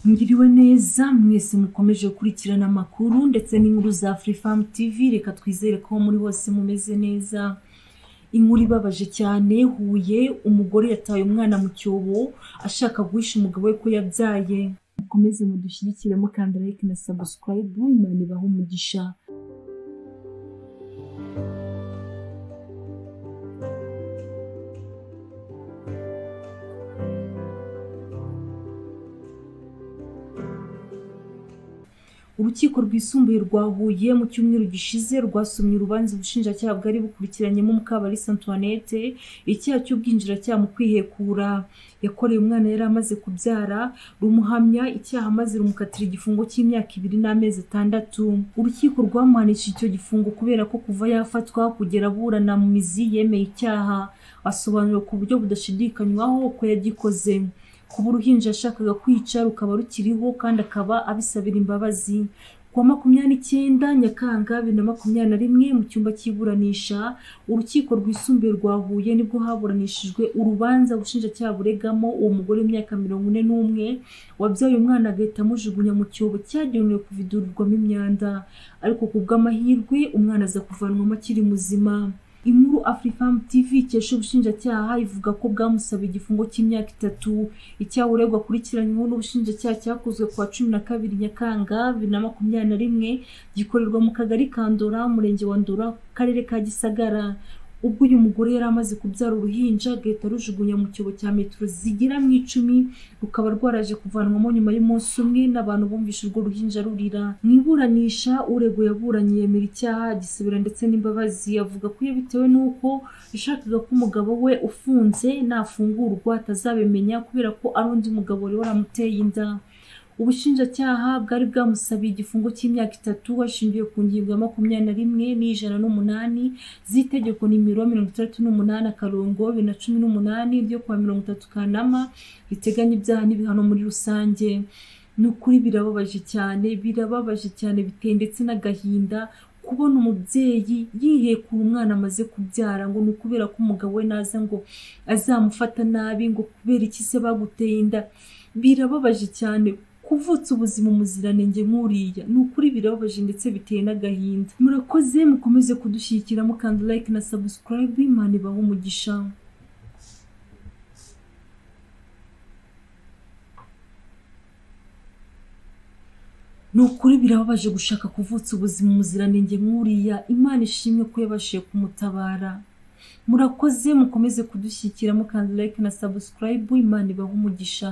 Ngiriwe neza mwese mukomeje gukurikirana amakuru ndetse n'inkuru za Afrifam TV. Reka twizere ko muri hose mumeze neza. Inkuru ibabaje cyane, Huye umugore yataye umwana mu cyobo ashaka guhisha umugabo we ko yabyaye. Mukomeze mudushyigikire mukanda like na subscribe. Imana ibahe umugisha. Urukiko rwisumbuye rwa Huye mu cyumweru gishize rwasomye urubanza ubushinjacyaha bwari bukurikiranyemo Mukabalisa Antoinette icyaha cy'ubwinjiracyaha mu kwihekura yakoreye umwana yari amaze kubyara, rumuhamya icyaha maze rumukatira igifungo cy'imyaka 2 n'amezi 6. Urukiko rwamuhanishije icyo gifungo kubera ko kuva yafatwa kugera aburana mu mizi yemeye icyaha, asobanura ku buryo budashidikanywaho ko yagikoze. Kuba uruhinja yashakaga kwica rukaba rukiriho kandi akaba abisabira imbabazi. Kuwa 29 Nyakanga 2021 mu cyumba cy'iburanisha urukiko rwisumbuye rwa Huye nibwo haburanishijwe urubanza ubushinjacyaha buregamo uwo mugore w'imyaka 41 wabyaye umwana agahita amujugunya mu cyobo cyagenewe kuvidurirwamo imyanda, ariko kubw'amahirwe umwana aza kuvanwamo akiri muzima. Inkuru Afrifam TV ikesha ubushinjacyaha ivuga ko bwamusaba igifungo cy'imyaka 3. Icyaha uregwa akurikiranyweho n'ubushinjacyaha cyakozwe kuwa 12 Nyakanga 2021 gikorerwa mu kagari ka Ndora, umurenge wa Ndora, karere ka Gisagara. Ubwo uyu mugore yari amaze kubyara uruhinja agahita rujugunya mu cyobo cya metero zigera mu 10, rukaba rwaraje kuvanwamo nyuma y'umunsi umwe n'abantu bumvishe urwo ruhinja rurira. Mu iburanisha uregwa yaburanye yemera icyaha, gisubira ndetse n'imbabazi. Avuga ko bitewe n'uko yashakaga ko umugabo we ufunze nafungurwa atazabimenya kubera ko ari undi mugabo wari waramuteye inda. Ubushinjacyaha bwari bwamusabiye igifungo cy'imyaka 3 hashingiwe ku ngingo ya 21 n'ijana z'itegeko nimero 68/2018 ryo kwa 30 Kanama riteganya ibyaha n'ibihano muri rusange. Nukuri birababaje cyane biteye ndetse n'agahinda kubona umubyeyi yihekura umwana amaze kubyara ngo nukubera ko umugabo we naza ngo azamufata nabi ngo kubera iki se baguteye inda. Birababaje cyane kuvutsa ubuzima umuziranenge nk'uriya. Nukuri birababaje ndetse biteye n'agahinda. Murakoze mukomeze kudushyigikira mukanda like na subscribe. Imana ibahe umugisha. Nukuri birababaje gushaka kuvutsa ubuzima umuziranenge nk'uriya. Imana ishimwe ko yabashije kumutabara. Murakoze mukomeze kudushyigikira mukanda like na subscribe. Imana ibahe umugisha.